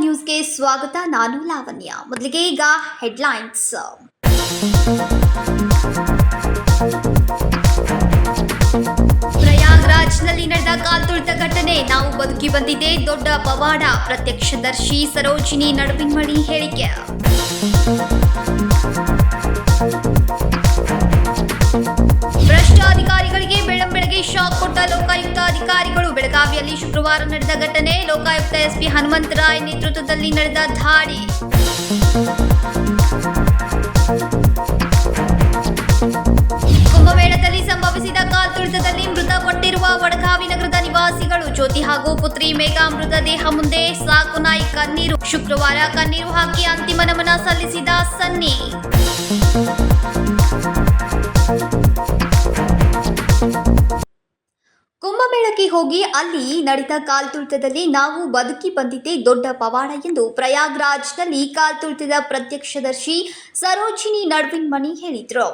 ನ್ಯೂಸ್ಗೆ ಸ್ವಾಗತ. ನಾನು ಲಾವಣ್ಯ. ಮೊದಲಿಗೆ ಈಗ ಹೆಡ್ಲೈನ್ಸ್. ಪ್ರಯಾಗ್ರಾಜ್ನಲ್ಲಿ ನಡೆದ ಕಾಲ್ತುಳಿತ ಘಟನೆ, ನಾವು ಬದುಕಿ ಬಂದಿದ್ದೇ ದೊಡ್ಡ ಪವಾಡ. ಪ್ರತ್ಯಕ್ಷದರ್ಶಿ ಸರೋಜಿನಿ ನಡುವಿನ್ಮಣಿ ಹೇಳಿಕೆ. ಭ್ರಷ್ಟ ಅಧಿಕಾರಿಗಳಿಗೆ ಬೆಳ್ಳಂಬೆಳಗ್ಗೆ ಶಾಕ್ ಕೊಟ್ಟ ಲೋಕಾಯುಕ್ತ ಅಧಿಕಾರಿಗಳು. ಬೆಳಗಾವಿಯಲ್ಲಿ ಶುಕ್ರವಾರ ನಡೆದ ಘಟನೆ, ಲೋಕಾಯುಕ್ತ ಎಸ್ಪಿ ಹನುಮಂತರಾಯ್ ನೇತೃತ್ವದಲ್ಲಿ ನಡೆದ ದಾಳಿ. ಕುಂಭಮೇಳದಲ್ಲಿ ಸಂಭವಿಸಿದ ಕಾಲ್ತುಳಿತದಲ್ಲಿ ಮೃತಪಟ್ಟಿರುವ ವಡಗಾವಿ ನಗರದ ನಿವಾಸಿಗಳು. ಜ್ಯೋತಿ ಹಾಗೂ ಪುತ್ರಿ ಮೇಘಾ ಮೃತದೇಹ ಮುಂದೆ ಸಾಕು ನಾಯಿ ಕಣ್ಣೀರು. ಶುಕ್ರವಾರ ಕಣ್ಣೀರು ಹಾಕಿ ಅಂತಿಮ ನಮನ ಸಲ್ಲಿಸಿದ ಸನ್ನಿ. ಕುಂಭಮೇಳಕ್ಕೆ ಹೋಗಿ ಅಲ್ಲಿ ನಡೆದ ಕಾಲ್ತುಳಿತದಲ್ಲಿ ನಾವು ಬದುಕಿ ಬಂದಿದ್ದೇ ದೊಡ್ಡ ಪವಾಡ ಎಂದು ಪ್ರಯಾಗ್ರಾಜ್ನಲ್ಲಿ ಕಾಲ್ತುಳಿತದ ಪ್ರತ್ಯಕ್ಷದರ್ಶಿ ಸರೋಜಿನಿ ನಡುವಿನ್ಮಣಿ ಹೇಳಿದರು.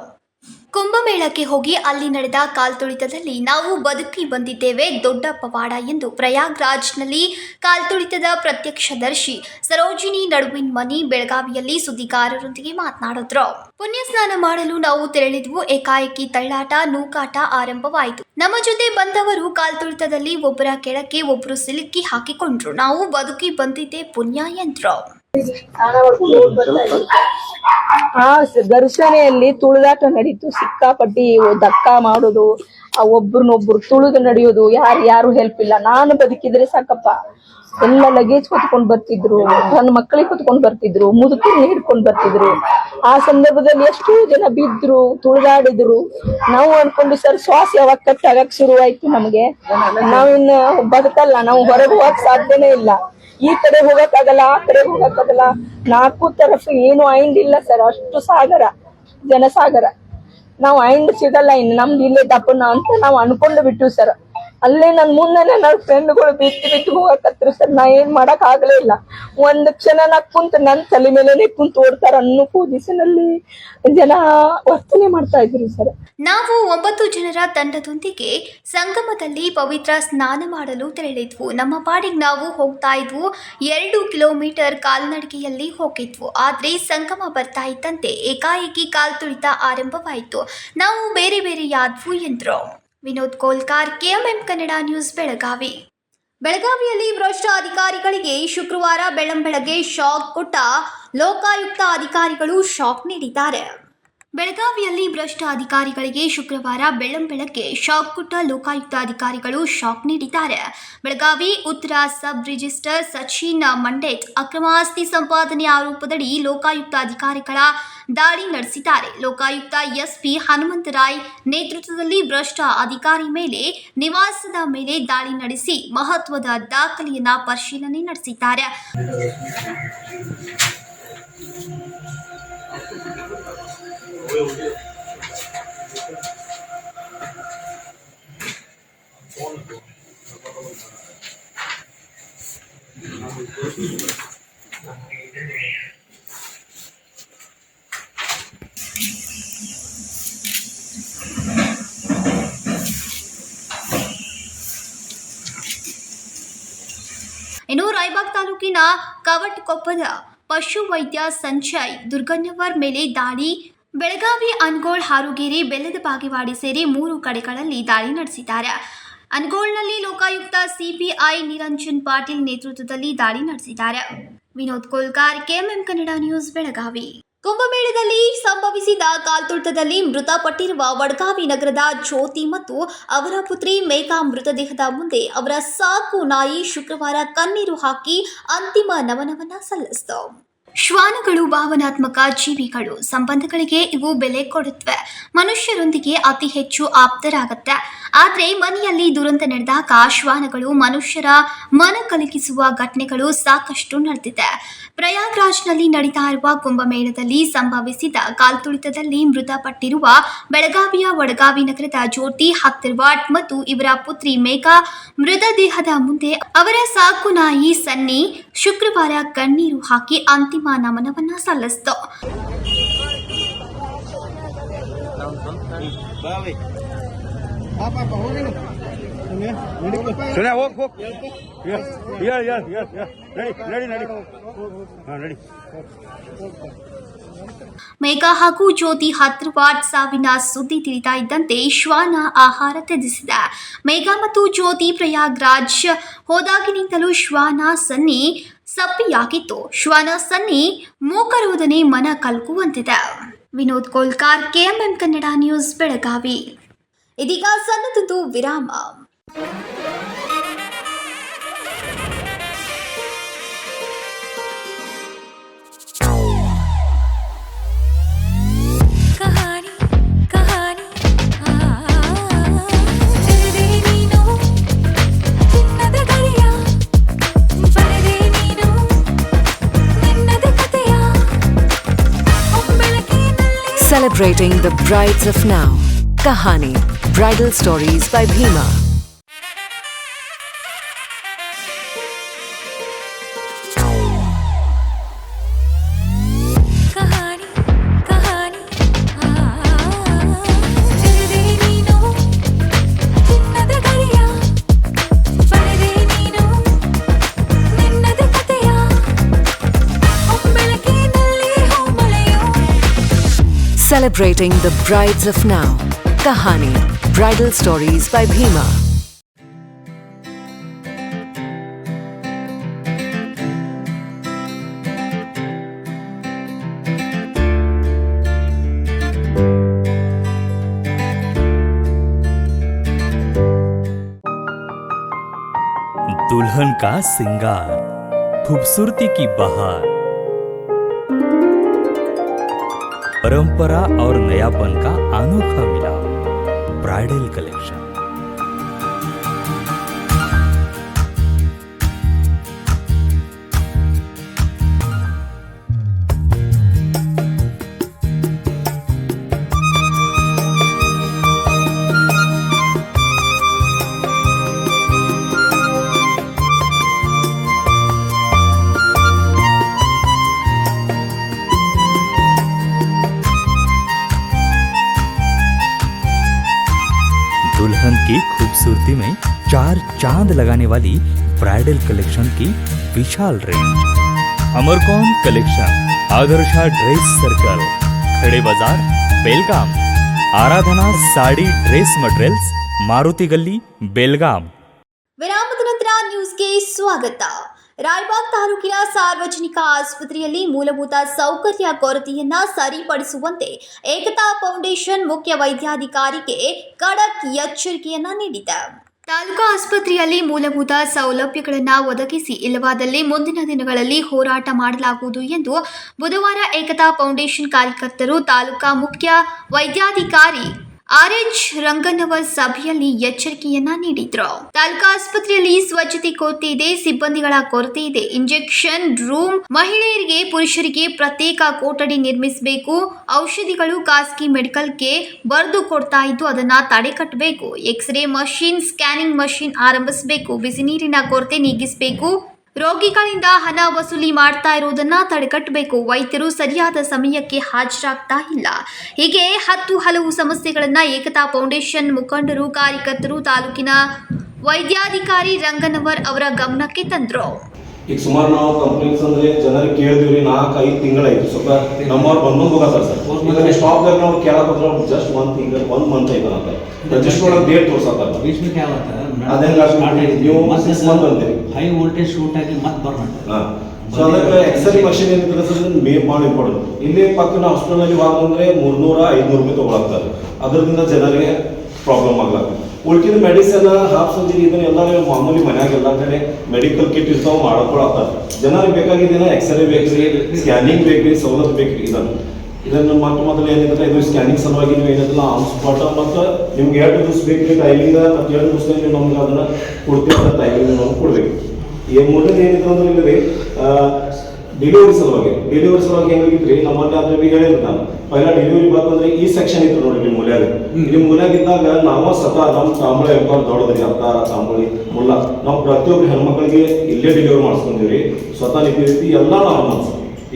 ಕುಂಭಮೇಳಕ್ಕೆ ಹೋಗಿ ಅಲ್ಲಿ ನಡೆದ ಕಾಲ್ತುಳಿತದಲ್ಲಿ ನಾವು ಬದುಕಿ ಬಂದಿದ್ದೇವೆ ದೊಡ್ಡ ಪವಾಡ ಎಂದು ಪ್ರಯಾಗ್ರಾಜ್ನಲ್ಲಿ ಕಾಲ್ತುಳಿತದ ಪ್ರತ್ಯಕ್ಷದರ್ಶಿ ಸರೋಜಿನಿ ನಡುವಿನ್ಮಣಿ ಬೆಳಗಾವಿಯಲ್ಲಿ ಸುದ್ದಿಗಾರರೊಂದಿಗೆ ಮಾತನಾಡಿದ್ರು. ಪುಣ್ಯ ಸ್ನಾನ ಮಾಡಲು ನಾವು ತೆರಳಿದ್ವು. ಏಕಾಏಕಿ ತಳ್ಳಾಟ, ನೂಕಾಟ ಆರಂಭವಾಯಿತು. ನಮ್ಮ ಜೊತೆ ಬಂದವರು ಕಾಲ್ತುಳಿತದಲ್ಲಿ ಒಬ್ಬರ ಕೆಳಕ್ಕೆ ಒಬ್ಬರು ಸಿಲುಕಿ ಹಾಕಿಕೊಂಡ್ರು. ನಾವು ಬದುಕಿ ಬಂದಿದ್ದೇ ಪುಣ್ಯ ಎಂದ್ರು. ಆ ಘರ್ಷಣೆಯಲ್ಲಿ ತುಳಿದಾಟ ನಡೀತು. ಸಿಕ್ಕಾಪಟ್ಟಿ ಧಕ್ಕ ಮಾಡೋದು, ಒಬ್ರನ್ನೊಬ್ರು ತುಳಿದು ನಡೆಯೋದು. ಯಾರು ಹೆಲ್ಪ್ ಇಲ್ಲ. ನಾನು ಬದುಕಿದ್ರೆ ಸಾಕಪ್ಪ. ಎಲ್ಲ ಲಗೇಜ್ ಹೊತ್ಕೊಂಡ್ ಬರ್ತಿದ್ರು, ನನ್ನ ಮಕ್ಕಳಿಗೆ ಹೊತ್ಕೊಂಡ್ ಬರ್ತಿದ್ರು, ಮುದುಕನ್ನ ಹಿಡ್ಕೊಂಡ್ ಬರ್ತಿದ್ರು. ಆ ಸಂದರ್ಭದಲ್ಲಿ ಎಷ್ಟು ಜನ ಬಿದ್ರು, ತುಳಿದಾಡಿದ್ರು. ನಾವು ಅನ್ಕೊಂಡು ಸರ್ ಶ್ವಾಸ ಯಾವಾಗ ಕಟ್ಟಾಗಕ್ ಶುರುವಾಯ್ತು ನಮ್ಗೆ. ನಾವಿನ್ನ ಬದುಕಲ್ಲ, ನಾವು ಹೊರಗೆ ಹೋಗಕ್ ಸಾಧ್ಯನೇ ಇಲ್ಲ. ಈ ಕಡೆ ಹೋಗಕ್ಕಾಗಲ್ಲ, ಆ ಕಡೆ ಹೋಗಕ್ಕಾಗಲ್ಲ. ನಾಲ್ಕು ತರಫ್ ಏನು ಐಂಡ್ ಇಲ್ಲ ಸರ್. ಅಷ್ಟು ಸಾಗರ, ಜನಸಾಗರ. ನಾವು ಐಂಡ್ ಸಿಗಲ್ಲ ಇನ್ನು, ನಮ್ದು ಇಲ್ಲೇ ದಪ್ಪನ ಅಂತ ನಾವು ಅನ್ಕೊಂಡು ಬಿಟ್ಟು ಸರ್. ಅಲ್ಲೇ ನನ್ ಮುಂದೆನೆ ನನ್ನ ಫ್ರೆಂಡ್ಗಳು ಬಿಟ್ಟು ಹೋಗಕತ್ರು ಸರ್. ನಾ ಏನ್ ಮಾಡಕ್ ಆಗ್ಲೇ ಇಲ್ಲ. ಒಂದ್ ಕ್ಷಣ ನಾ ಕುಂತ ನನ್ ತಲೆ ಮೇಲೆನೆ ಕುಂತ ಓಡ್ತಾರ ಅನ್ನೋ ಪೊಸಿಷನ್ ಅಲ್ಲಿ ಜನ ವರ್ತನೆ ಮಾಡ್ತಾ ಇದ್ರು ಸರ್. ನಾವು 9 ಜನರ ತಂಡದೊಂದಿಗೆ ಸಂಗಮದಲ್ಲಿ ಪವಿತ್ರ ಸ್ನಾನ ಮಾಡಲು ತೆರಳಿದ್ವು. ನಮ್ಮ ಪಾಡಿಗೆ ನಾವು ಹೋಗ್ತಾ ಇದ್ವು. 2 ಕಿಲೋಮೀಟರ್ ಕಾಲ್ನಡಿಗೆಯಲ್ಲಿ ಹೋಗಿದ್ವು. ಆದ್ರೆ ಸಂಗಮ ಬರ್ತಾ ಇದ್ದಂತೆ ಏಕಾಏಕಿ ಕಾಲ್ತುಳಿತ ಆರಂಭವಾಯಿತು. ನಾವು ಬೇರೆ ಬೇರೆಯಾದ್ವು ಎಂದ್ರು. Vinod Kolkar, KMM Kannada news, Belagavi. ಬೆಳಗಾವಿಯಲ್ಲಿ ಭ್ರಷ್ಟ ಅಧಿಕಾರಿಗಳಿಗೆ ಶುಕ್ರವಾರ ಬೆಳ್ಳಂಬೆಳಗ್ಗೆ ಶಾಕ್ ಕೊಟ್ಟ ಲೋಕಾಯುಕ್ತ ಅಧಿಕಾರಿಗಳು ಶಾಕ್ ನೀಡಿದ್ದಾರೆ. ಬೆಳಗಾವಿಯಲ್ಲಿ ಭ್ರಷ್ಟ ಅಧಿಕಾರಿಗಳಿಗೆ ಶುಕ್ರವಾರ ಬೆಳ್ಳಂಬೆಳಗ್ಗೆ ಶಾಕ್ ಕೊಟ್ಟ ಲೋಕಾಯುಕ್ತ ಅಧಿಕಾರಿಗಳು ಶಾಕ್ ನೀಡಿದ್ದಾರೆ. ಬೆಳಗಾವಿ ಉತ್ತರ ಸಬ್ ರಿಜಿಸ್ಟರ್ ಸಚಿನ್ ಮಂಡೇಟ್ ಅಕ್ರಮ ಆಸ್ತಿ ಸಂಪಾದನೆ ಆರೋಪದಡಿ ಲೋಕಾಯುಕ್ತ ಅಧಿಕಾರಿಗಳ ದಾಳಿ ನಡೆಸಿದ್ದಾರೆ. ಲೋಕಾಯುಕ್ತ ಎಸ್ಪಿ ಹನುಮಂತರಾಯ್ ನೇತೃತ್ವದಲ್ಲಿ ಭ್ರಷ್ಟ ಅಧಿಕಾರಿ ಮೇಲೆ ನಿವಾಸದ ಮೇಲೆ ದಾಳಿ ನಡೆಸಿ ಮಹತ್ವದ ದಾಖಲೆಯನ್ನ ಪರಿಶೀಲನೆ ನಡೆಸಿದ್ದಾರೆ. ಇನ್ನು ರಾಯಬಾಗ್ ತಾಲೂಕಿನ ಕವಟಕೊಪ್ಪದ ಪಶು ವೈದ್ಯ ಸಂಜಯ್ ದುರ್ಗಣ್ಣವರ್ ಮೇಲೆ ದಾಳಿ. ಬೆಳಗಾವಿ, ಅನ್ಗೋಳ್, ಹಾರುಗೇರಿ, ಬೆಲ್ಲದ ಬಾಗೇವಾಡಿ ಸೇರಿ 3 ಕಡೆಗಳಲ್ಲಿ ದಾಳಿ ನಡೆಸಿದ್ದಾರೆ. ಅನ್ಗೋಳ್ನಲ್ಲಿ ಲೋಕಾಯುಕ್ತ ಸಿಪಿಐ ನಿರಂಜನ್ ಪಾಟೀಲ್ ನೇತೃತ್ವದಲ್ಲಿ ದಾಳಿ ನಡೆಸಿದ್ದಾರೆ. Vinod Kolkar, KMM Kannada news, Belagavi. ಕುಂಭಮೇಳದಲ್ಲಿ ಸಂಭವಿಸಿದ ಕಾಲ್ತುಳಿತದಲ್ಲಿ ಮೃತಪಟ್ಟಿರುವ ವಡಗಾವಿ ನಗರದ ಜ್ಯೋತಿ ಮತ್ತು ಅವರ ಪುತ್ರಿ ಮೇಘಾ ಮೃತದೇಹದ ಮುಂದೆ ಅವರ ಸಾಕು ನಾಯಿ ಶುಕ್ರವಾರ ಕಣ್ಣೀರು ಹಾಕಿ ಅಂತಿಮ ನಮನವನ್ನ ಸಲ್ಲಿಸಿತು. ಶ್ವಾನಗಳು ಭಾವನಾತ್ಮಕ ಜೀವಿಗಳು. ಸಂಬಂಧಗಳಿಗೆ ಇವು ಬೆಲೆ ಕೊಡುತ್ತವೆ. ಮನುಷ್ಯರೊಂದಿಗೆ ಅತಿ ಹೆಚ್ಚು ಆಪ್ತರಾಗತ್ತೆ. ಆದರೆ ಮನೆಯಲ್ಲಿ ದುರಂತ ನಡೆದಾಗ ಶ್ವಾನಗಳು ಮನುಷ್ಯರ ಮನ ಕಲಕಿಸುವ ಘಟನೆಗಳು ಸಾಕಷ್ಟು ನಡೆದಿದೆ. ಪ್ರಯಾಗ್ರಾಜ್ನಲ್ಲಿ ನಡೀತಾ ಇರುವ ಕುಂಭಮೇಳದಲ್ಲಿ ಸಂಭವಿಸಿದ ಕಾಲ್ತುಳಿತದಲ್ಲಿ ಮೃತಪಟ್ಟಿರುವ ಬೆಳಗಾವಿಯ ವಡಗಾವಿ ನಗರದ ಜ್ಯೋತಿ ಹತ್ತಿರವಾಡ್ ಮತ್ತು ಇವರ ಪುತ್ರಿ ಮೇಘಾ ಮೃತದೇಹದ ಮುಂದೆ ಅವರ ಸಾಕು ನಾಯಿ ಸನ್ನಿ ಶುಕ್ರವಾರ ಕಣ್ಣೀರು ಹಾಕಿ ಅಂತಿಮ ನಮನವನ್ನ ಸಲ್ಲಿಸಿತು. ಸೋನಿಯಾ ಹೋಗ್ ನಡಿ ಹಾಂ ನಡಿ. ಮೇಘಾ ಹಾಗೂ ಜ್ಯೋತಿ ಹೈದರಾಬಾದ್ ಸಾವಿನ ಸುದ್ದಿ ತಿಳಿತಾ ಇದ್ದಂತೆ ಶ್ವಾನ ಆಹಾರ ತ್ಯಜಿಸಿದ. ಮೇಘಾ ಮತ್ತು ಜ್ಯೋತಿ ಪ್ರಯಾಗ್ರಾಜ್ ಹೋದಾಗಿನಿಂದಲೂ ಶ್ವಾನ ಸನ್ನಿ ಸಪ್ಪಿಯಾಗಿತ್ತು. ಶ್ವಾನ ಸನ್ನಿ ಮೂಕರೋಧನೆ ಮನ ಕಲ್ಕುವಂತಿದೆ. Vinod Kolkar, KMM Kannada news, Belagavi. ಇದೀಗ ಸಣ್ಣದೊಂದು ವಿರಾಮ. Celebrating the brides of now. Kahani Bridal Stories by Bhima. Celebrating the brides of now. Kahani Bridal Stories by Bhima. दुल्हन का सिंगार, खूबसूरती की बहार, परंपरा और नयापन का अनोखा मिलाप, ब्राइडल कलेक्शन। दुल्हन की खूबसूरती में चार चांद लगाने वाली ब्राइडल कलेक्शन की विशाल रेंज। अमरकॉन collection, Adarsha dress circle, Khade Bazar, Belgaum. Aradhana sari dress materials, Maruti Galli, Belgaum. ವಿರಾಮದ ನಂತರ ನ್ಯೂಸ್ಗೆ ಸ್ವಾಗತ. ರಾಯಬಾಗ್ ತಾಲೂಕಿನ ಸಾರ್ವಜನಿಕ ಆಸ್ಪತ್ರೆಯಲ್ಲಿ ಮೂಲಭೂತ ಸೌಕರ್ಯ ಕೊರತೆಯನ್ನ ಸರಿಪಡಿಸುವಂತೆ ಏಕತಾ ಫೌಂಡೇಶನ್ ಮುಖ್ಯ ವೈದ್ಯಾಧಿಕಾರಿಗೆ ಖಡಕ್ ಎಚ್ಚರಿಕೆಯನ್ನ ನೀಡಿದೆ. ತಾಲೂಕಾ ಆಸ್ಪತ್ರೆಯಲ್ಲಿ ಮೂಲಭೂತ ಸೌಲಭ್ಯಗಳನ್ನು ಒದಗಿಸಿ ಇಲ್ಲವಾದಲ್ಲಿ ಮುಂದಿನ ದಿನಗಳಲ್ಲಿ ಹೋರಾಟ ಮಾಡಲಾಗುವುದು ಎಂದು ಬುಧವಾರ ಏಕತಾ ಫೌಂಡೇಶನ್ ಕಾರ್ಯಕರ್ತರು ತಾಲೂಕಾ ಮುಖ್ಯ ವೈದ್ಯಾಧಿಕಾರಿ RH ರಂಗನವರ್ ಸಭೆಯಲ್ಲಿ ಎಚ್ಚರಿಕೆಯನ್ನ ನೀಡಿದ್ರು. ತಾಲೂಕಾ ಆಸ್ಪತ್ರೆಯಲ್ಲಿ ಸ್ವಚ್ಛತೆ ಕೊರತೆ ಇದೆ, ಸಿಬ್ಬಂದಿಗಳ ಕೊರತೆ ಇದೆ, ಇಂಜೆಕ್ಷನ್ ರೂಮ್, ಮಹಿಳೆಯರಿಗೆ ಪುರುಷರಿಗೆ ಪ್ರತ್ಯೇಕ ಕೊಠಡಿ ನಿರ್ಮಿಸಬೇಕು, ಔಷಧಿಗಳು ಖಾಸಗಿ ಮೆಡಿಕಲ್ಗೆ ಬರೆದು ಕೊಡ್ತಾ ಇದ್ದು ಅದನ್ನ ತಡೆಗಟ್ಟಬೇಕು, ಎಕ್ಸ್ರೇ ಮಷಿನ್, ಸ್ಕ್ಯಾನಿಂಗ್ ಮಷಿನ್ ಆರಂಭಿಸಬೇಕು, ಬಿಸಿ ನೀರಿನ ಕೊರತೆ ನೀಗಿಸಬೇಕು, ರೋಗಿಗಳಿಂದ ಹಣ ವಸೂಲಿ ಮಾಡ್ತಾ ಇರೋದನ್ನ ತಡೆಗಟ್ಟಬೇಕು, ವೈದ್ಯರು ಸರಿಯಾದ ಸಮಯಕ್ಕೆ ಹಾಜರಾಗ್ತಾ ಇಲ್ಲ. ಹೀಗೆ ಹಲವು ಸಮಸ್ಯೆಗಳನ್ನ ಏಕತಾ ಫೌಂಡೇಶನ್ ಮುಖಂಡರು ಕಾರ್ಯಕರ್ತರು ತಾಲೂಕಿನ ವೈದ್ಯಾಧಿಕಾರಿ ರಂಗನವರ್ ಅವರ ಗಮನಕ್ಕೆ ತಂದ್ರು. ಈಗ ಸುಮಾರು ನಾವು ಕಂಪ್ಲೇಂಟ್ಸ್ ಅಂದ್ರೆ ಜನರಿಗೆ ಕೇಳಿದ್ವಿ 4-5 ತಿಂಗಳಾಯ್ತು. ಸ್ವಲ್ಪ ನಮ್ಮವ್ರು ಬಂದು ಹೋಗತ್ತಾರ ಸರ್. ಈಗ ಸ್ಟಾಪ್ ದಾಗ ನಾವು ಕೇಳಕ್ಕೆ ಜಸ್ಟ್ 1 ಮಂತ್ ಆಯ್ತು. ರಿಜಿಸ್ಟರ್ ಒಳಗೆ ಡೇಟ್ ತೋರ್ಸತ್ತಾರ. ನೀವು 6 ಮಂತ್ ಅಂತೀರಿ. ಹೈ ವೋಲ್ಟೇಜ್ ಶೂಟ್ ಆಗಿ ಮತ್ತೆ ಬರ್ಬೇಕು. ಸೊ ಅದಕ್ಕೆ ಎಕ್ಸ್ರೇ ಮಷಿನ್ ಏನಿರ್ತದೆ ಸರ್ ಭಾಳ ಇಂಪಾರ್ಟೆಂಟ್. ಇಲ್ಲಿ ಪಕ್ಕನ ಹಾಸ್ಪಿಟಲ್ ಹೋದ್ರೆ 300-500 ರೂಪಾಯಿ ತಗೊಳಕ್ತಾರೆ. ಅದರಿಂದ ಜನರಿಗೆ ಪ್ರಾಬ್ಲಮ್ ಆಗ್ಲಾಗ್ತದೆ. ಉಳ್ಕಿದ ಮೆಡಿಸಿನ್ ಹಾಫ್ ಸರ್ಜರಿ ಇದನ್ನ ಎಲ್ಲ ಮಾಮೂಲಿ ಮನ್ಯಾಗ ಎಲ್ಲ ಕಡೆ ಮೆಡಿಕಲ್ ಕಿಟ್ ಇರ್ತಾವ ಮಾಡ್ಕೊಳತ್ತಾರ. ಜನರಿಗೆ ಬೇಕಾಗಿದ್ದೇನೆ ಎಕ್ಸ್ರೇ ಬೇಕ್ರಿ, ಸ್ಕ್ಯಾನಿಂಗ್ ಬೇಕ್ರಿ, ಸವಲತ್ತು ಬೇಕ್ರಿ. ಇದನ್ನು ಮೊದಲು ಏನಿದ್ರೆ ಇದು ಸ್ಕ್ಯಾನಿಂಗ್ ಸಲುವಾಗಿ ನೀವು ಏನಿಲ್ಲ ಆನ್ ಸ್ಪಾಟ್ ಮತ್ತು ನಿಮ್ಗೆ 2 ದಿವಸ ಬೇಕ್ರಿ ಟೈಮಿಂಗ್, ಮತ್ತು 2 ದಿವಸದಲ್ಲಿ ನಮ್ಗೆ ಅದನ್ನ ಕೊಡ್ತೀವಿ ಅಂತ ಟೈಮಿಂಗ್ ನಾವು ಕೊಡ್ಬೇಕು. ಈ ಮೊದಲು ಏನಿದ್ರು ಅಂದ್ರೆ ಇಲ್ಲಿ ಡೆಲಿವರಿ ಸಲುವಾಗಿ ಹೆಂಗಾಗಿದ್ರಿ ನಮ್ಮಲ್ಲಿ ಆದ್ರೆ ಹೇಳಿದ್ರು ನಾನು ಪೈಲ ಡೆಲಿವರಿ ಬಂದ್ರೆ ಈ ಸೆಕ್ಷನ್ ಇತ್ತು ನೋಡಿ ನಿಮ್ಮ ಮೂಲ್ಯಾಗ. ಇಲ್ಲಿ ಮೂಲ್ಯಾಗಿದ್ದಾಗ ನಾವು ಸದಾ ನಮ್ಮ ತಾಂಬಳ ವ್ಯಾಪಾರ ದೊಡ್ಡದ್ರಿ, ಅರ್ಧ ತಾಂಬಳಿ ಮುಲ್ಲ ನಾವು ಪ್ರತಿಯೊಬ್ಬರು ಹೆಣ್ಮಕ್ಳಿಗೆ ಇಲ್ಲೇ ಡೆಲಿವರಿ ಮಾಡಿಸ್ಕೊಂಡಿವ್ರಿ. ಸ್ವತಃ ರೀತಿ ಎಲ್ಲ ನಾವು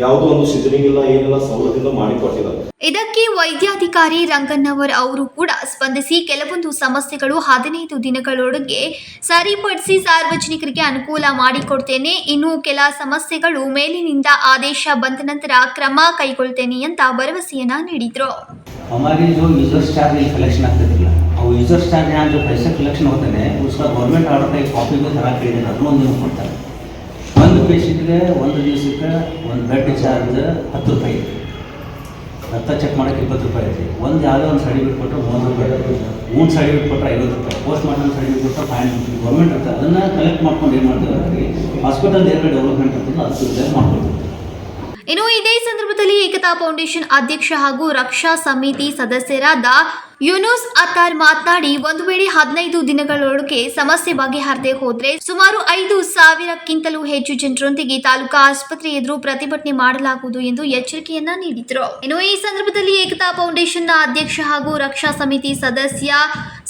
ಯಾವುದೋ ಒಂದು ಸೀಸನಿಂಗ್ ಇಲ್ಲ ಏನಿಲ್ಲ ಸವಲತ್ತಿಂದ ಮಾಡಿ ಕೊಟ್ಟಿದ್ದಾರೆ. ಇದಕ್ಕೆ ವೈದ್ಯಾಧಿಕಾರಿ ರಂಗನ್ನವರ್ ಅವರು ಕೂಡ ಸ್ಪಂದಿಸಿ ಕೆಲವೊಂದು ಸಮಸ್ಯೆಗಳು 15 ದಿನಗಳೊಳಗೆ ಸರಿಪಡಿಸಿ ಸಾರ್ವಜನಿಕರಿಗೆ ಅನುಕೂಲ ಮಾಡಿಕೊಡ್ತೇನೆ, ಇನ್ನು ಕೆಲ ಸಮಸ್ಯೆಗಳು ಮೇಲಿನಿಂದ ಆದೇಶ ಬಂದ ನಂತರ ಕ್ರಮ ಕೈಗೊಳ್ತೇನೆ ಅಂತ ಭರವಸೆಯನ್ನ ನೀಡಿದ್ರು. हमारी जो यूजर चार्ज कलेक्शन ಆಗ್ತಾ ಇರಲಿಲ್ಲ, और यूजर चार्ज यहाँ जो पैसे कलेक्शन होते हैं उसका गवर्नमेंट ऑर्डर का एक कॉपी भी धरा के ಅದನ್ನೊಂದು ನೀವು ಕೊಡ್ತಾರೆ. ಒಂದು ಪೇಷಂಟ್ಗೆ ಒಂದು ದಿವಸಕ್ಕೆ ಒಂದು ಬೆಡ್ ಚಾರ್ಜ್ 10 ರೂಪಾಯಿ, ರಕ್ತ ಚೆಕ್ ಮಾಡೋಕ್ಕೆ 20 ರೂಪಾಯಿ ಐತಿ. ಒಂದು ಯಾವುದೋ ಒಂದು ಸರ್ಟಿಫಿಕೇಟ್ ಕೊಟ್ಟರೆ 30 ರೂಪಾಯಿ, ಮೂರು ಸರ್ಟಿಫಿಕೇಟ್ ಕೊಟ್ಟರೆ 50 ರೂಪಾಯಿ, ಪೋಸ್ಟ್ ಮಾರ್ಟಮ್ ಸರ್ಟಿಫಿಕೇಟ್ ಕೊಟ್ಟರೆ 500 ಗೌರ್ಮೆಂಟ್ ಇರ್ತದೆ. ಅದನ್ನು ಕಲೆಕ್ಟ್ ಮಾಡ್ಕೊಂಡು ಏನು ಮಾಡ್ತೀವಿ, ಹಾಸ್ಪಿಟಲ್ ಏರ್ವೇ ಡೆವಲಪ್ಮೆಂಟ್ ಇರ್ತದೆ ಅದು ಮಾಡ್ಕೊಳ್ತೀವಿ. ಇನ್ನು ಇದೇ ಸಂದರ್ಭದಲ್ಲಿ ಏಕತಾ ಫೌಂಡೇಶನ್ ಅಧ್ಯಕ್ಷ ಹಾಗೂ ರಕ್ಷಾ ಸಮಿತಿ ಸದಸ್ಯರಾದ ಯೂನುಸ್ ಅತ್ತಾರ್ ಮಾತನಾಡಿ, ಒಂದು ವೇಳೆ 15 ದಿನಗಳೊಳಗೆ ಸಮಸ್ಯೆ ಬಗೆಹರದೆ ಹೋದ್ರೆ ಸುಮಾರು 5,000ಕ್ಕಿಂತಲೂ ಹೆಚ್ಚು ಜನರೊಂದಿಗೆ ತಾಲೂಕಾ ಆಸ್ಪತ್ರೆ ಎದುರು ಪ್ರತಿಭಟನೆ ಮಾಡಲಾಗುವುದು ಎಂದು ಎಚ್ಚರಿಕೆಯನ್ನ ನೀಡಿದರು. ಇನ್ನು ಈ ಸಂದರ್ಭದಲ್ಲಿ ಏಕತಾ ಫೌಂಡೇಶನ್ನ ಅಧ್ಯಕ್ಷ ಹಾಗೂ ರಕ್ಷಾ ಸಮಿತಿ ಸದಸ್ಯ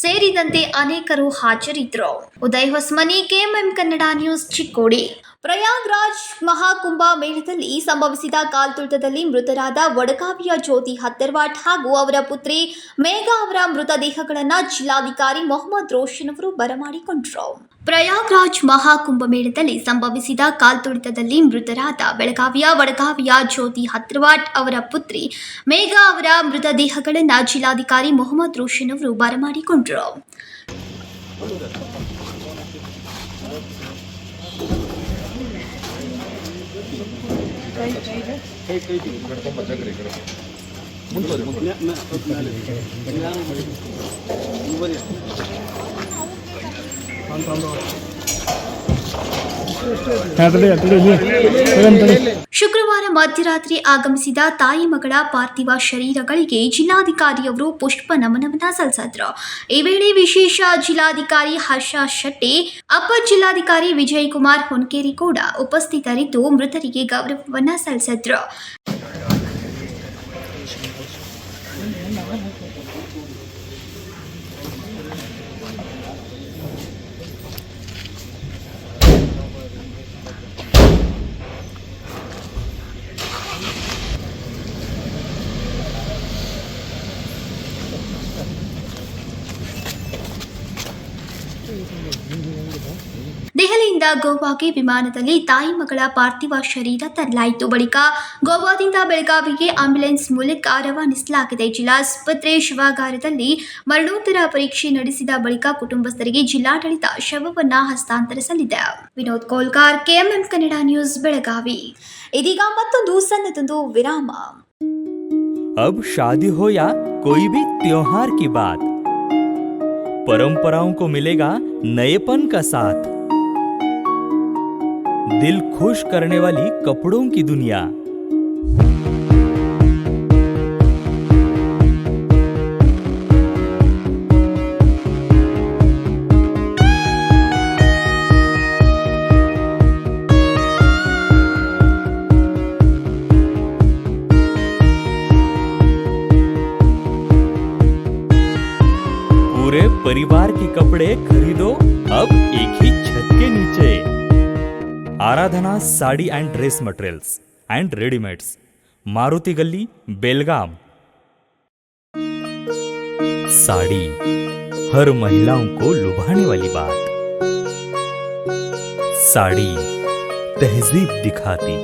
ಸೇರಿದಂತೆ ಅನೇಕರು ಹಾಜರಿದ್ದರು. Uday Hosmani, KMM Kannada news, Chikkodi. ಪ್ರಯಾಗ್ರಾಜ್ ಮಹಾಕುಂಭ ಮೇಳದಲ್ಲಿ ಸಂಭವಿಸಿದ ಕಾಲ್ತುಳಿತದಲ್ಲಿ ಮೃತರಾದ ವಡಗಾವಿಯ ಜ್ಯೋತಿ ಹತ್ತರ್ವಾಟ್ ಹಾಗೂ ಅವರ ಪುತ್ರಿ ಮೇಘಾ ಅವರ ಮೃತದೇಹಗಳನ್ನು ಜಿಲ್ಲಾಧಿಕಾರಿ ಮೊಹಮ್ಮದ್ ರೋಷನ್ ಅವರು ಬರಮಾಡಿಕೊಂಡರು. ಪ್ರಯಾಗ್ರಾಜ್ ಮಹಾಕುಂಭ ಮೇಳದಲ್ಲಿ ಸಂಭವಿಸಿದ ಕಾಲ್ತುಳಿತದಲ್ಲಿ ಮೃತರಾದ ವಡಗಾವಿಯ ಜ್ಯೋತಿ ಹತ್ತರ್ವಾಟ್ ಅವರ ಪುತ್ರಿ ಮೇಘಾ ಅವರ ಮೃತದೇಹಗಳನ್ನು ಜಿಲ್ಲಾಧಿಕಾರಿ ಮೊಹಮ್ಮದ್ ರೋಷನ್ ಅವರು ಬರಮಾಡಿಕೊಂಡರು. ಶುಕ್ರವಾರ ಮಧ್ಯರಾತ್ರಿ ಆಗಮಿಸಿದ ತಾಯಿ ಮಗಳ ಪಾರ್ಥಿವ ಶರೀರಗಳಿಗೆ ಜಿಲ್ಲಾಧಿಕಾರಿಯವರು ಪುಷ್ಪ ನಮನವನ್ನ ಸಲ್ಲಿಸಿದ್ರು. ಈ ವೇಳೆ ವಿಶೇಷ ಜಿಲ್ಲಾಧಿಕಾರಿ ಹರ್ಷ ಶೆಟ್ಟಿ, ಅಪರ ಜಿಲ್ಲಾಧಿಕಾರಿ ವಿಜಯ್ ಕುಮಾರ್ ಹೊನ್ಕೇರಿ ಕೂಡ ಉಪಸ್ಥಿತರಿದ್ದು ಮೃತರಿಗೆ ಗೌರವವನ್ನ ಸಲ್ಲಿಸಿದ್ರು. ದೆಹಲಿಯಿಂದ ಗೋವಾಗೆ ವಿಮಾನದಲ್ಲಿ ತಾಯಿ ಮಗಳ ಪಾರ್ಥಿವ ಶರೀರ ತರಲಾಯಿತು. ಬಳಿಕ ಗೋವಾದಿಂದ ಬೆಳಗಾವಿಗೆ ಆಂಬ್ಯುಲೆನ್ಸ್ ಮೂಲಕ ರವಾನಿಸಲಾಗಿದೆ. ಜಿಲ್ಲಾಸ್ಪತ್ರೆ ಶವಾಗಾರದಲ್ಲಿ ಮರಣೋತ್ತರ ಪರೀಕ್ಷೆ ನಡೆಸಿದ ಬಳಿಕ ಕುಟುಂಬಸ್ಥರಿಗೆ ಜಿಲ್ಲಾಡಳಿತ ಶವವನ್ನ ಹಸ್ತಾಂತರಿಸಲಿದೆ. Vinod Kolkar, KMM Kannada news, Belagavi. ಇದೀಗ ಮತ್ತೊಂದು ಸಣ್ಣದೊಂದು ವಿರಾಮ. अब शादी हो या कोई भी त्योहार की बात, परंपराओं को मिलेगा नएपन का साथ, दिल खुश करने वाली कपड़ों की दुनिया। पूरे परिवार के कपड़े खरीदो अब एक ही छत के नीचे। Aradhana sari and dress materials and readymades, Maruti Gali, Belgaum. Sari हर महिलाओं को लुभाने वाली बात, साड़ी तहजीब दिखाती,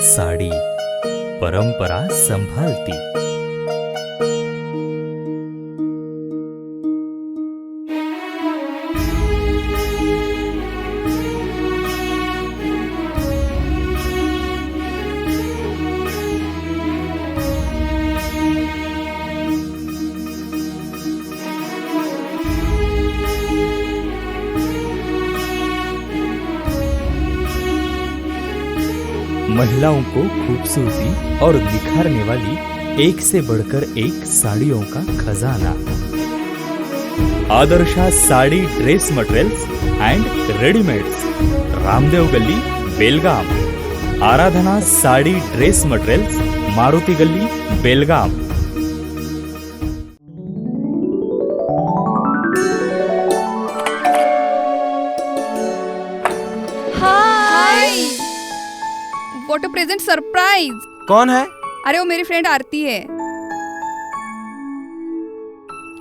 साड़ी परंपरा संभालती। महिलाओं को खूबसूरती और निखारने वाली एक से बढ़कर एक साड़ियों का खजाना। Adarsha sari dress materials and readymades, Ramdev Gali, Belgaum. Aradhana sari dress materials, Maruti Gali, Belgaum. Got a present surprise. कौन है? अरे वो मेरी फ्रेंड आरती है।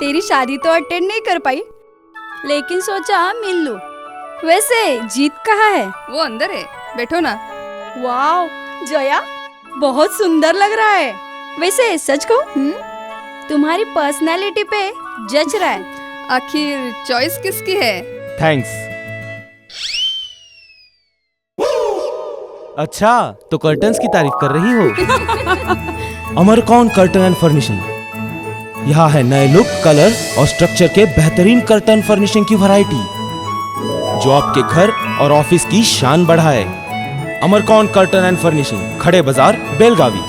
तेरी शादी तो अटेंड नहीं कर पाई, लेकिन सोचा मिल लूं। वैसे जीत कहाँ है? वो अंदर है, बैठो ना। वाओ जया, बहुत सुंदर लग रहा है। वैसे सच कहूं, तुम्हारी पर्सनालिटी पे जज रहा है। आखिर चॉइस किसकी है? थैंक्स। अच्छा, तो कर्टन्स की तारीफ कर रही हो? अमरकौन कर्टन एंड फर्निशिंग। यहाँ है नए लुक, कलर और स्ट्रक्चर के बेहतरीन कर्टन फर्निशिंग की वैरायटी, जो आपके घर और ऑफिस की शान बढ़ाए। अमरकौन कर्टन एंड फर्निशिंग, खड़े बाजार, बेलगावी।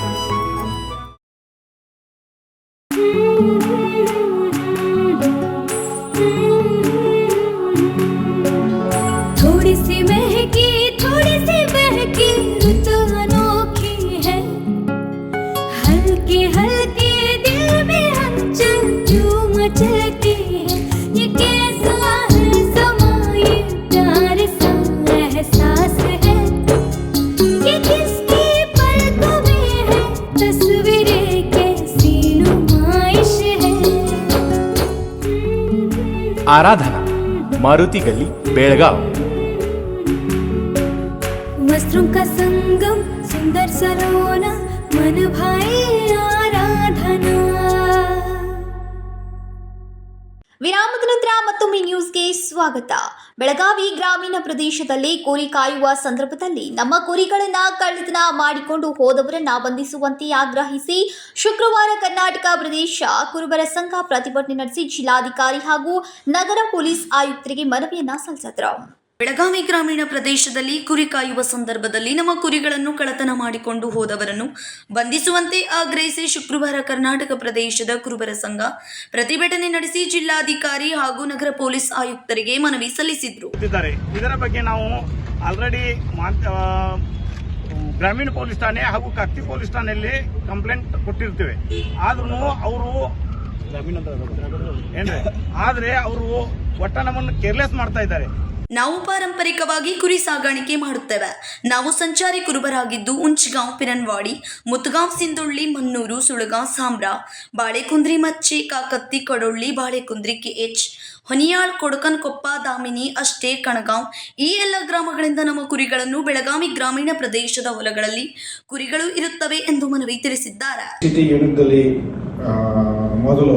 थोड़ी सी महकी, थोड़ी सी बहकी, रुत अनोखी है। हल्के हल्के दिल में हलचल जो मचलती है। ये कैसा है समा, ये प्यार सा एहसास है। ये किसकी पलकों में है, तस्वीरें कैसी नुमाइश है। आराधना, मारुति गली, बेलगाव। वस्त्रों का संगम, सुंदर सलोना, मन भाई आराधना। ವಿರಾಮದ ನಂತರ ಮತ್ತೊಮ್ಮೆ ನ್ಯೂಸ್ಗೆ ಸ್ವಾಗತ. ಬೆಳಗಾವಿ ಗ್ರಾಮೀಣ ಪ್ರದೇಶದಲ್ಲಿ ಕುರಿ ಕಾಯುವ ಸಂದರ್ಭದಲ್ಲಿ ನಮ್ಮ ಕುರಿಗಳನ್ನ ಕಳ್ಳತನ ಮಾಡಿಕೊಂಡು ಹೋದವರನ್ನ ಬಂಧಿಸುವಂತೆ ಆಗ್ರಹಿಸಿ ಶುಕ್ರವಾರ ಕರ್ನಾಟಕ ಪ್ರದೇಶ ಕುರುಬರ ಸಂಘ ಪ್ರತಿಭಟನೆ ನಡೆಸಿ ಜಿಲ್ಲಾಧಿಕಾರಿ ಹಾಗೂ ನಗರ ಪೊಲೀಸ್ ಆಯುಕ್ತರಿಗೆ ಮನವಿಯನ್ನ ಸಲ್ಲಿಸಿದರು. ಬೆಳಗಾವಿ ಗ್ರಾಮೀಣ ಪ್ರದೇಶದಲ್ಲಿ ಕುರಿ ಕಾಯುವ ಸಂದರ್ಭದಲ್ಲಿ ನಮ್ಮ ಕುರಿಗಳನ್ನು ಕಳ್ಳತನ ಮಾಡಿಕೊಂಡು ಹೋದವರನ್ನು ಬಂಧಿಸುವಂತೆ ಆಗ್ರಹಿಸಿ ಶುಕ್ರವಾರ ಕರ್ನಾಟಕ ಪ್ರದೇಶದ ಕುರುಬರ ಸಂಘ ಪ್ರತಿಭಟನೆ ನಡೆಸಿ ಜಿಲ್ಲಾಧಿಕಾರಿ ಹಾಗೂ ನಗರ ಪೊಲೀಸ್ ಆಯುಕ್ತರಿಗೆ ಮನವಿ ಸಲ್ಲಿಸಿದರು. ಇದರ ಬಗ್ಗೆ ನಾವು ಆಲ್ರೆಡಿ ಗ್ರಾಮೀಣ ಪೊಲೀಸ್ ಠಾಣೆ ಹಾಗೂ ಕತ್ತಿ ಪೊಲೀಸ್ ಠಾಣೆಯಲ್ಲಿ ಕಂಪ್ಲೇಂಟ್ ಕೊಟ್ಟಿರ್ತೇವೆ. ಆದ್ರೂ ಅವರು ಆದ್ರೆ ಅವರು ಒಟ್ಟ ನಮ್ಮನ್ನು ಕೇರ್ಲೆಸ್ ಮಾಡ್ತಾ ಇದ್ದಾರೆ. ನಾವು ಪಾರಂಪರಿಕವಾಗಿ ಕುರಿ ಸಾಗಾಣಿಕೆ ಮಾಡುತ್ತೇವೆ. ನಾವು ಸಂಚಾರಿ ಕುರುಬರಾಗಿದ್ದು ಉಂಚಗಾಂವ್, ಪಿರನ್ವಾಡಿ, ಮುತ್ಗಾಂವ್, ಸಿಂಧುಳ್ಳಿ, ಮನ್ನೂರು, ಸುಳಗಾಂವ್, ಸಾಂಬ್ರಾ, ಬಾಳೆಕುಂದ್ರಿ, ಮಚ್ಚೆ, ಕಾಕತ್ತಿ, ಕಡೊಳ್ಳಿ, ಬಾಳೆಕುಂದ್ರಿ, ಕೆಎಚ್, ಹೊನಿಯಾಳ್, ಕೊಡಕನ್ಕೊಪ್ಪ, ದಾಮಿನಿ, ಅಷ್ಟೇ, ಕಣಗಾಂವ್ ಈ ಎಲ್ಲ ಗ್ರಾಮಗಳಿಂದ ನಮ್ಮ ಕುರಿಗಳನ್ನು ಬೆಳಗಾವಿ ಗ್ರಾಮೀಣ ಪ್ರದೇಶದ ಹೊಲಗಳಲ್ಲಿ ಕುರಿಗಳು ಇರುತ್ತವೆ ಎಂದು ಮನವಿ ತಿಳಿಸಿದ್ದಾರೆ. ಸಿಟಿ ಯೂನಿಟ್ನಲ್ಲಿ ಮೊದಲು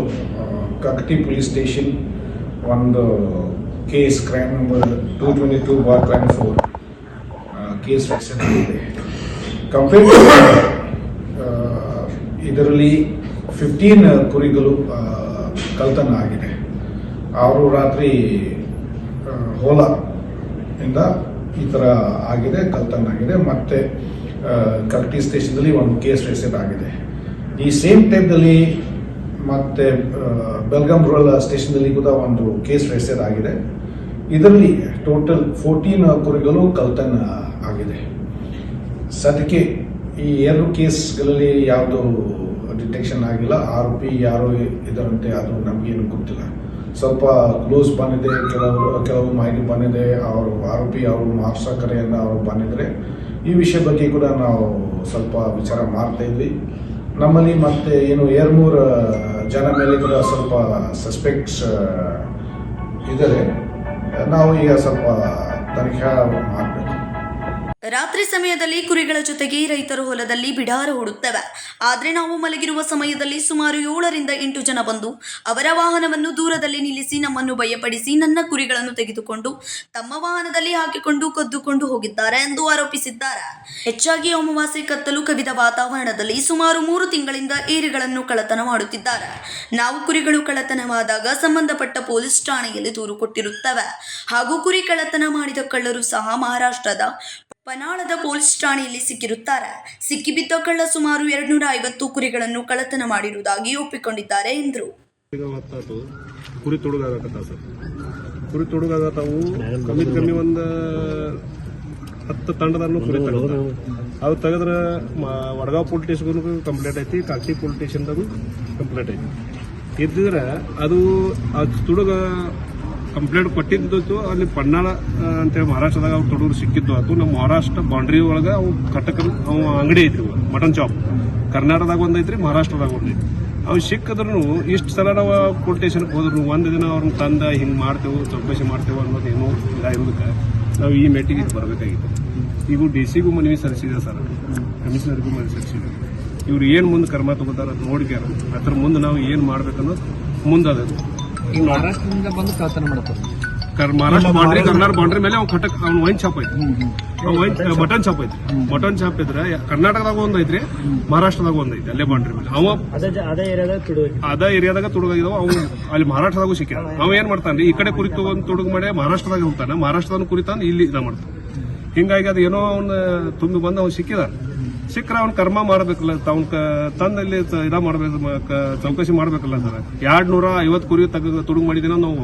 ಕಕ್ಟಿ ಪೊಲೀಸ್ ಸ್ಟೇಷನ್ ಒಂದು case crime number 222/24 case register ಆಗಿದೆ. ಕಂಪ್ಲೇಂಟ್ ಇದರಲ್ಲಿ 15 ಕುರಿಗಳು ಕಳ್ತನ ಆಗಿದೆ. ಅವರು ರಾತ್ರಿ ಹೋಲ ಇಂದ ಈ ಥರ ಆಗಿದೆ, ಕಳ್ತನ ಆಗಿದೆ. ಮತ್ತೆ ಕಕ್ಟಿ ಸ್ಟೇಷನ್ದಲ್ಲಿ ಒಂದು ಕೇಸ್ ರಿಜಿಸ್ಟರ್ ಆಗಿದೆ. ಈ ಸೇಮ್ ಟೈಮ್ನಲ್ಲಿ ಮತ್ತೆ ಬೆಲ್ಗಾಂ ರೂರಲ್ ಸ್ಟೇಷನ್ನಲ್ಲಿ ಕೂಡ ಒಂದು ಕೇಸ್ ರಿಜಿಸ್ಟರ್ ಆಗಿದೆ. ಇದರಲ್ಲಿ ಟೋಟಲ್ 14 ಕುರಿಗಳು ಕಳ್ತನ ಆಗಿದೆ. ಸದ್ಯಕ್ಕೆ ಈ 2 ಕೇಸ್ಗಳಲ್ಲಿ ಯಾವುದು ಡಿಟೆಕ್ಷನ್ ಆಗಿಲ್ಲ. ಆರೋಪಿ ಯಾರು ಇದರಂತೆ ಅದು ನಮಗೇನು ಗೊತ್ತಿಲ್ಲ. ಸ್ವಲ್ಪ ಕ್ಲೋಸ್ ಬಂದಿದೆ, ಕೆಲವು ಮಾಹಿತಿ ಬಂದಿದೆ. ಅವರು ಆರೋಪಿ ಅವರು ಮಾರ್ಕ್ಸ ಕರೆಯನ್ನು ಅವರು ಬಂದಿದ್ರೆ ಈ ವಿಷಯ ಬಗ್ಗೆ ಕೂಡ ನಾವು ಸ್ವಲ್ಪ ವಿಚಾರ ಮಾಡ್ತಾ ಇದ್ವಿ. ನಮ್ಮಲ್ಲಿ ಮತ್ತೆ ಏನು 2-3 ಜನ ಮೇಲೆ ಕೂಡ ಸ್ವಲ್ಪ ಸಸ್ಪೆಕ್ಟ್ಸ್ ಇದ್ದಾರೆ. ನಾವು ಈಗ ಸ್ವಲ್ಪ ತನಿಖೆ ಮಾಡಬೇಕು. ರಾತ್ರಿ ಸಮಯದಲ್ಲಿ ಕುರಿಗಳ ಜೊತೆಗೆ ರೈತರು ಹೊಲದಲ್ಲಿ ಬಿಡಾರ ಹೂಡುತ್ತವೆ. ಆದರೆ ನಾವು ಮಲಗಿರುವ ಸಮಯದಲ್ಲಿ ಸುಮಾರು 7ರಿಂದ 8 ಜನ ಬಂದು ಅವರ ವಾಹನವನ್ನು ದೂರದಲ್ಲಿ ನಿಲ್ಲಿಸಿ ನಮ್ಮನ್ನು ಭಯಪಡಿಸಿ ನನ್ನ ಕುರಿಗಳನ್ನು ತೆಗೆದುಕೊಂಡು ತಮ್ಮ ವಾಹನದಲ್ಲಿ ಹಾಕಿಕೊಂಡು ಕದ್ದುಕೊಂಡು ಹೋಗಿದ್ದಾರೆ ಎಂದು ಆರೋಪಿಸಿದ್ದಾರೆ. ಹೆಚ್ಚಾಗಿ ಅಮಾವಾಸ್ಯೆ ಕತ್ತಲು ಕವಿದ ವಾತಾವರಣದಲ್ಲಿ ಸುಮಾರು 3 ತಿಂಗಳಿಂದ ಏರಿಗಳನ್ನು ಕಳ್ಳತನ ಮಾಡುತ್ತಿದ್ದಾರೆ. ನಾವು ಕುರಿಗಳು ಕಳ್ಳತನವಾದಾಗ ಸಂಬಂಧಪಟ್ಟ ಪೊಲೀಸ್ ಠಾಣೆಯಲ್ಲಿ ದೂರು ಕೊಟ್ಟಿರುತ್ತವೆ. ಹಾಗೂ ಕುರಿ ಕಳ್ಳತನ ಮಾಡಿದ ಕಳ್ಳರು ಸಹ ಮಹಾರಾಷ್ಟ್ರದ ಪನಾಳದ ಪೊಲೀಸ್ ಠಾಣೆಯಲ್ಲಿ ಸಿಕ್ಕಿರುತ್ತಾರೆ. ಸಿಕ್ಕಿಬಿದ್ದ ಕಳ್ಳ ಸುಮಾರು 250 ಕುರಿಗಳನ್ನು ಕಳ್ಳತನ ಮಾಡಿರುವುದಾಗಿ ಒಪ್ಪಿಕೊಂಡಿದ್ದಾರೆ ಎಂದರು. ಕುರಿ ತುಡುಗಾಗತ್ತ ಸರ್, ಕುರಿ ತುಡುಗಾಗತ್ತವು ಕಮ್ಮಿ ಒಂದು 10 ತಂಡದನ್ನು ಕುರಿ ತೆಗೆದ. ಅದು ತೆಗೆದ್ರೆ ವಡಗಾವ್ ಪೊಲೀಸ್ ಸ್ಟೇಷನ್ಗೂ ಕಂಪ್ಲೇಂಟ್ ಐತಿ, ಕಾಕಿ ಪೊಲೀಸ್ ಸ್ಟೇಷನ್ದಾಗೂ ಕಂಪ್ಲೇಂಟ್ ಐತಿ. ಇದ್ದಿದ್ರೆ ಅದು ತುಡುಗ ಕಂಪ್ಲೇಂಟ್ ಕೊಟ್ಟಿದ್ದು ಅಲ್ಲಿ ಪನ್ನಾಳ ಅಂತೇಳಿ ಮಹಾರಾಷ್ಟ್ರದಾಗ ಅವ್ರು ತೊಡೂರು ಸಿಕ್ಕಿದ್ದು ಆತು. ನಮ್ಮ ಮಹಾರಾಷ್ಟ್ರ ಬೌಂಡ್ರಿ ಒಳಗೆ ಅವು ಕಟಕ ಅವು ಅಂಗಡಿ ಐತ್ರಿ, ಮಟನ್ ಶಾಪ್. ಕರ್ನಾಟಕದಾಗ ಒಂದೈತ್ರಿ, ಮಹಾರಾಷ್ಟ್ರದಾಗ ಒಂದೈತಿ. ಅವು ಸಿಕ್ಕಿದ್ರು ಇಷ್ಟು ಸಲ ನಾವು ಪೊಲೀಸ್ ಸ್ಟೇಷನ್ಗೆ ಹೋದ್ರು ಒಂದು ದಿನ ಅವ್ರನ್ನ ತಂದ ಹಿಂಗೆ ಮಾಡ್ತೇವೆ, ಚೌಕಾಸಿ ಮಾಡ್ತೇವೆ ಅನ್ನೋದು ಏನೋ ಇದಾಗಿರೋದಕ್ಕೆ ನಾವು ಈ ಮೀಟಿಂಗ್ ಬರಬೇಕಾಗಿತ್ತು. ಈಗ DC ಗೂ ಮನವಿ ಸಲ್ಲಿಸಿದೆ ಸರ್, ಕಮಿಷನರ್ಗೂ ಮನವಿ ಸಲ್ಲಿಸಿದೆ. ಇವ್ರು ಏನು ಮುಂದೆ ಕ್ರಮ ತಗೋತಾರ ಅದು ನೋಡ್ಕ್ಯಾರ, ಅದ್ರ ಮುಂದೆ ನಾವು ಏನು ಮಾಡ್ಬೇಕನ್ನೋದು ಮುಂದೆ ಅದ. ಮಹಾರಾಷ್ಟ್ರದಿಂದ ಬಂದು ಕಳ್ತನ ಮಾಡ್ತಾರೆ. ಮಹಾರಾಷ್ಟ್ರ ಬೌಂಡ್ರಿ, ಕರ್ನಾಟಕ ಬೌಂಡ್ರಿ ಮೇಲೆ ಅವ್ನು ಕಟಕ್ ಅವ್ನು ವೈನ್ ಶಾಪ್ ಐತಿ, ಮಟನ್ ಶಾಪ್ ಐತಿ. ಮಟನ್ ಶಾಪ್ ಇದ್ರೆ ಕರ್ನಾಟಕದಾಗ ಒಂದ್ ಐತ್ರಿ, ಮಹಾರಾಷ್ಟ್ರದಾಗ ಒಂದ್ ಐತಿ, ಅಲ್ಲೇ ಬೌಂಡ್ರಿ ಮೇಲೆ. ಅವ ಅದೇ ಏರಿಯಾದಾಗ ತುಡುಗಾಗಿದಾವ. ಅವು ಅಲ್ಲಿ ಮಹಾರಾಷ್ಟ್ರದಾಗೂ ಸಿಕ್ಕಿದ. ಅವ ಏನ್ ಮಾಡ್ತಾನೆ, ಈ ಕಡೆ ಕುರಿ ತಗೊಂಡ್ ತುಡುಗು ಮಾಡಿ ಮಹಾರಾಷ್ಟ್ರದಾಗ ಹೋಗ್ತಾನೆ, ಮಹಾರಾಷ್ಟ್ರದಾಗ ಕುರಿತಾನ ಇಲ್ಲಿ ಇದ ಮಾಡ್ತಾನೆ. ಹಿಂಗಾಗಿ ಅದು ಏನೋ ಅವ್ನ ತುಂಬಿ ಬಂದು ಅವ್ನು ಸಿಕ್ಕಿದ. ಸಿಕ್ಕರೆ ಅವ್ನ ಕರ್ಮ ಮಾಡಬೇಕಲ್ಲ, ಅವ್ನ ತಂದಲ್ಲಿ ಇದ ಮಾಡ್ಬೇಕು, ಚೌಕಾಸಿ ಮಾಡ್ಬೇಕಲ್ಲ ಸರ್. 250 ಕುರಿ ತುಡುಗು ಮಾಡಿದಿನ ನಾವು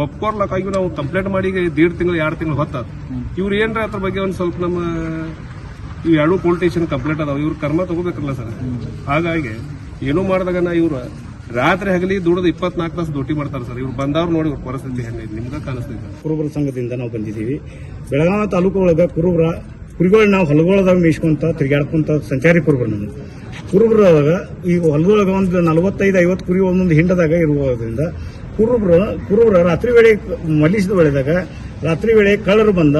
ಒಪ್ಕೊರ್ಲಕ್ಕಾಗಿ ನಾವು ಕಂಪ್ಲೇಂಟ್ ಮಾಡಿ 1.5 ತಿಂಗಳು 2 ತಿಂಗಳು ಹೊತ್ತಾದ. ಇವ್ರು ಏನ್ರ ಅದ್ರ ಬಗ್ಗೆ ಒಂದು ಸ್ವಲ್ಪ ನಮ್ಮ ಇವು 2 ಪೊಲೀಸ್ ಸ್ಟೇಷನ್ ಕಂಪ್ಲೇಂಟ್ ಅದಾವ, ಇವ್ರು ಕರ್ಮ ತಗೋಬೇಕಲ್ಲ ಸರ್. ಹಾಗಾಗಿ ಏನೋ ಮಾಡಿದಾಗ ಇವ್ರು ರಾತ್ರಿ ಹಗಲಿ ದುಡಿದು 24 ತಾಸು ಡ್ಯೂಟಿ ಮಾಡ್ತಾರೆ ಸರ್. ಇವ್ರು ಬಂದವ್ರು ನೋಡಿ ಇವ್ರ ಪರಿಸ್ಥಿತಿ ಹೆಂಗೈತಿ ನಿಮ್ಗೆ ಕಾಣಿಸ್ತೈತೆ. ಕುರುಬರ ಸಂಘದಿಂದ ನಾವು ಬಂದಿದ್ದೀವಿ. ಬೆಳಗಾವಿ ತಾಲೂಕು ಒಳಗೆ ಕುರಿಗಳು ನಾವು ಹೊಲಗೊಳದಾಗ ಮೇಯಿಸ್ಕೊಂತ ತಿರುಗಾಡ್ಕೊಂತ ಸಂಚಾರಿ ಕುರುಬರು. ನಮ್ಮ ಕುರುಬರದಾಗ ಈಗ ಹೊಲದೊಳಗೆ ಒಂದು 45-50 ಕುರಿ ಒಂದೊಂದು ಹಿಂಡದಾಗ ಇರುವುದರಿಂದ ಕುರುಬರ ರಾತ್ರಿ ವೇಳೆ ಮಲಗಿಸಿದ ವೇಳೆದಾಗ ರಾತ್ರಿ ವೇಳೆ ಕಳ್ಳರು ಬಂದ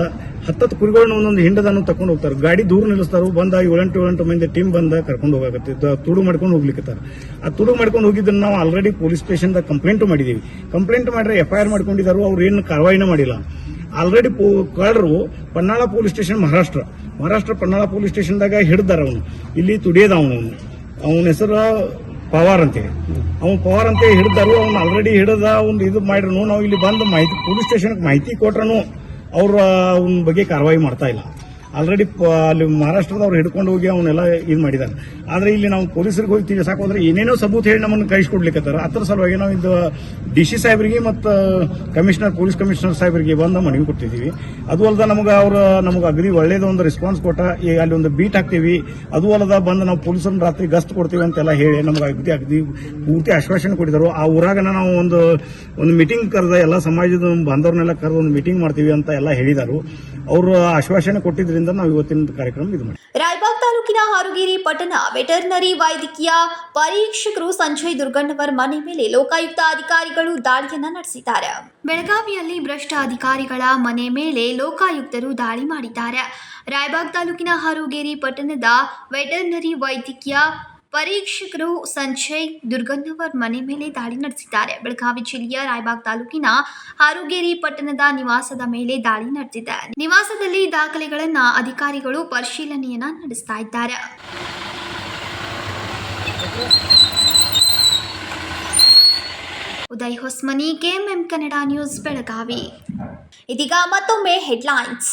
10 ಕುರಿಗಳನ್ನ ಒಂದೊಂದು ಹಿಂಡದನ್ನು ತಕೊಂಡು ಹೋಗ್ತಾರೆ. ಗಾಡಿ ದೂರ ನಿಲ್ಲಿಸ್ತಾರು, ಬಂದ 7-8 ಮಂದಿ ಟೀಮ್ ಬಂದ ಕರ್ಕೊಂಡು ಹೋಗತ್ತೆ, ತುಡು ಮಾಡ್ಕೊಂಡು ಹೋಗ್ಲಿಕ್ಕೆ. ಆ ತುಡು ಮಾಡ್ಕೊಂಡು ಹೋಗಿದ್ದನ್ನು ನಾವು ಆಲ್ರೆಡಿ ಪೊಲೀಸ್ ಸ್ಟೇಷನ್ದಾಗ ಕಂಪ್ಲೇಂಟ್ ಮಾಡಿದೀವಿ. ಕಂಪ್ಲೇಂಟ್ ಮಾಡ್ರೆ FIR ಮಾಡ್ಕೊಂಡಿದ್ದಾರೆ, ಅವ್ರು ಏನು ಕಾರ್ವಾಯಿನ ಮಾಡಿಲ್ಲ. ಆಲ್ರೆಡಿ ಕಳ್ಳರು ಪನ್ನಾಳ ಪೊಲೀಸ್ ಸ್ಟೇಷನ್ ಮಹಾರಾಷ್ಟ್ರ ಪನ್ನಾಳ ಪೊಲೀಸ್ ಸ್ಟೇಷನ್ದಾಗ ಹಿಡಿದಾರ. ಅವನು ಇಲ್ಲಿ ತುಡಿಯದ ಅವನ ಹೆಸರು ಪವಾರ್ ಅಂತೇಳಿ. ಅವ್ನು ಪವಾರ್ ಅಂತ ಹಿಡಿದಾರು. ಅವ್ನು ಆಲ್ರೆಡಿ ಹಿಡಿದ ಅವ್ನು ಇದು ಮಾಡ್ರು. ನಾವು ಇಲ್ಲಿ ಬಂದು ಮಾಹಿತಿ ಪೊಲೀಸ್ ಸ್ಟೇಷನ್ಗೆ ಮಾಹಿತಿ ಕೊಟ್ರೂ ಅವ್ರ ಅವನ ಬಗ್ಗೆ ಕಾರ್ವಾಯಿ ಮಾಡ್ತಾ ಇಲ್ಲ. ಆಲ್ರೆಡಿ ಅಲ್ಲಿ ಮಹಾರಾಷ್ಟ್ರದವ್ರು ಹಿಡ್ಕೊಂಡು ಹೋಗಿ ಅವನ್ನೆಲ್ಲ ಇದು ಮಾಡಿದ್ದಾರೆ. ಆದ್ರೆ ಇಲ್ಲಿ ನಾವು ಪೊಲೀಸರಿಗೆ ಹೋಗಿ ತಿಳಿಸಾಕ ಹೋದ್ರೆ ಏನೇನೋ ಸಬೂತ್ ಹೇಳಿ ನಮ್ಮನ್ನು ಕಳಿಸ್ಕೊಡ್ಲಿಕ್ಕತ್ತಾರ. ಅದ್ರ ಸಲುವಾಗಿ ನಾವು ಇದು DC ಸಾಹೇಬರಿಗೆ ಮತ್ತು ಪೊಲೀಸ್ ಕಮಿಷನರ್ ಸಾಹೇಬರಿಗೆ ಬಂದು ಮನವಿ ಕೊಟ್ಟಿದ್ದೀವಿ. ಅದು ಅಲ್ಲದ ನಮಗೆ ಅಗದಿ ಒಳ್ಳೇದು ಒಂದು ರೆಸ್ಪಾನ್ಸ್ ಕೊಟ್ಟ. ಅಲ್ಲಿ ಒಂದು ಬೀಟ್ ಹಾಕ್ತೀವಿ, ಅದು ಅಲ್ಲದ ಬಂದು ನಾವು ಪೊಲೀಸರನ್ನ ರಾತ್ರಿ ಗಸ್ತ್ ಕೊಡ್ತೀವಿ ಅಂತೆಲ್ಲ ಹೇಳಿ ನಮ್ಗೆ ಅಗದಿ ಪೂರ್ತಿ ಆಶ್ವಾಸನೆ ಕೊಟ್ಟಿದ್ರು. ಆ ಊರಾಗ ನಾವು ಒಂದು ಮೀಟಿಂಗ್ ಕರೆದ ಎಲ್ಲ ಸಮಾಜದ ಬಾಂಧವ್ರನ್ನೆಲ್ಲ ಕರೆದು ಒಂದು ಮೀಟಿಂಗ್ ಮಾಡ್ತೀವಿ ಅಂತ ಎಲ್ಲ ಹೇಳಿದರು. ಅವರು ಆಶ್ವಾಸನೆ ಕೊಟ್ಟಿದ್ರಿಂದ ನಾವು ಇವತ್ತಿನ ಕಾರ್ಯಕ್ರಮ ಇದು ಮಾಡಿ. ರಾಯಬಾಗ್ ತಾಲೂಕಿನ ಹಾರುಗೇರಿ ಪಟ್ಟಣ ವೆಟರ್ನರಿ ವೈದ್ಯಕೀಯ ಪರೀಕ್ಷಕರು ಸಂಜಯ್ ದುರ್ಗಣ್ಣವರ್ ಮನೆ ಮೇಲೆ ಲೋಕಾಯುಕ್ತ ಅಧಿಕಾರಿಗಳು ದಾಳಿಯನ್ನ ನಡೆಸಿದ್ದಾರೆ. ಬೆಳಗಾವಿಯಲ್ಲಿ ಭ್ರಷ್ಟ ಅಧಿಕಾರಿಗಳ ಮನೆ ಮೇಲೆ ಲೋಕಾಯುಕ್ತರು ದಾಳಿ ಮಾಡಿದ್ದಾರೆ. ರಾಯಬಾಗ್ ತಾಲೂಕಿನ ಹಾರುಗೇರಿ ಪಟ್ಟಣದ ವೆಟರ್ನರಿ ವೈದ್ಯಕೀಯ ಪರೀಕ್ಷಕರು ಸಂಜಯ್ ದುರ್ಗಣ್ಣವರ್ ಮನೆ ಮೇಲೆ ದಾಳಿ ನಡೆಸಿದ್ದಾರೆ. ಬೆಳಗಾವಿ ಜಿಲ್ಲೆಯ ರಾಯಬಾಗ್ ತಾಲೂಕಿನ ಹಾರುಗೇರಿ ಪಟ್ಟಣದ ನಿವಾಸದ ಮೇಲೆ ದಾಳಿ ನಡೆದಿದೆ. ನಿವಾಸದಲ್ಲಿ ದಾಖಲೆಗಳನ್ನ ಅಧಿಕಾರಿಗಳು ಪರಿಶೀಲನೆಯನ್ನ ನಡೆಸ್ತಾ ಇದ್ದಾರೆ. Uday Hosmani, KMM Kannada news, Belagavi. ಇದೀಗ ಮತ್ತೊಮ್ಮೆ ಹೆಡ್ಲೈನ್ಸ್.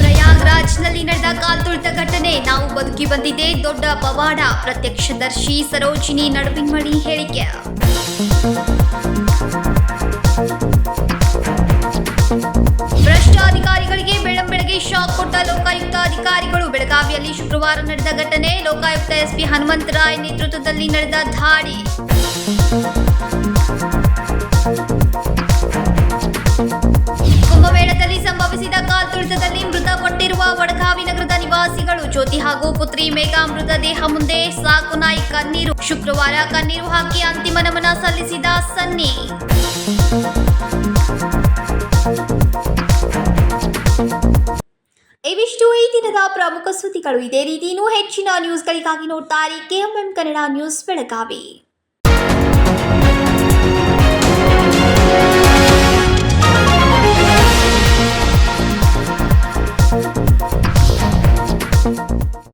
ಪ್ರಯಾಗ್ರಾಜ್ನಲ್ಲಿ ನಡೆದ ಕಾಲ್ತುಳಿತ ಘಟನೆ, ನಾವು ಬದುಕಿ ಬಂದಿದೆ ದೊಡ್ಡ ಪವಾಡ. ಪ್ರತ್ಯಕ್ಷದರ್ಶಿ ಸರೋಜಿನಿ ನಡುವಿನ್ಮಣಿ ಹೇಳಿಕೆ. ಭ್ರಷ್ಟ ಅಧಿಕಾರಿಗಳಿಗೆ ಬೆಳ್ಳಂಬೆಳಗ್ಗೆ ಶಾಕ್ ಕೊಟ್ಟ ಲೋಕಾಯುಕ್ತ ಅಧಿಕಾರಿಗಳು. ಬೆಳಗಾವಿಯಲ್ಲಿ ಶುಕ್ರವಾರ ನಡೆದ ಘಟನೆ, ಲೋಕಾಯುಕ್ತ SP ಹನುಮಂತರಾಯ್ ನೇತೃತ್ವದಲ್ಲಿ ನಡೆದ ದಾಳಿ. ಕುಂಭಮೇಳದಲ್ಲಿ ಸಂಭವಿಸಿದ ಕಾಲ್ತುಳಿತದಲ್ಲಿ ಮೃತಪಟ್ಟಿರುವ ವಡಗಾವಿ ನಗರದ ನಿವಾಸಿಗಳು. ಜ್ಯೋತಿ ಹಾಗೂ ಪುತ್ರಿ ಮೇಘಾ ಮೃತದೇಹ ಮುಂದೆ ಸಾಕು ನಾಯಿ ಕಣ್ಣೀರು. ಶುಕ್ರವಾರ ಕಣ್ಣೀರು ಹಾಕಿ ಅಂತಿಮ ನಮನ ಸಲ್ಲಿಸಿದ ಸನ್ನಿ. ಇವಿಷ್ಟು ಈ ದಿನದ ಪ್ರಮುಖ ಸುದ್ದಿಗಳು. ಇದೇ ರೀತಿ ಇನ್ನೂ ಹೆಚ್ಚಿನ ನ್ಯೂಸ್ಗಳಿಗಾಗಿ ನೋಡ್ತಾರೆ KMM ಕನ್ನಡ ನ್ಯೂಸ್, ಬೆಳಗಾವಿ.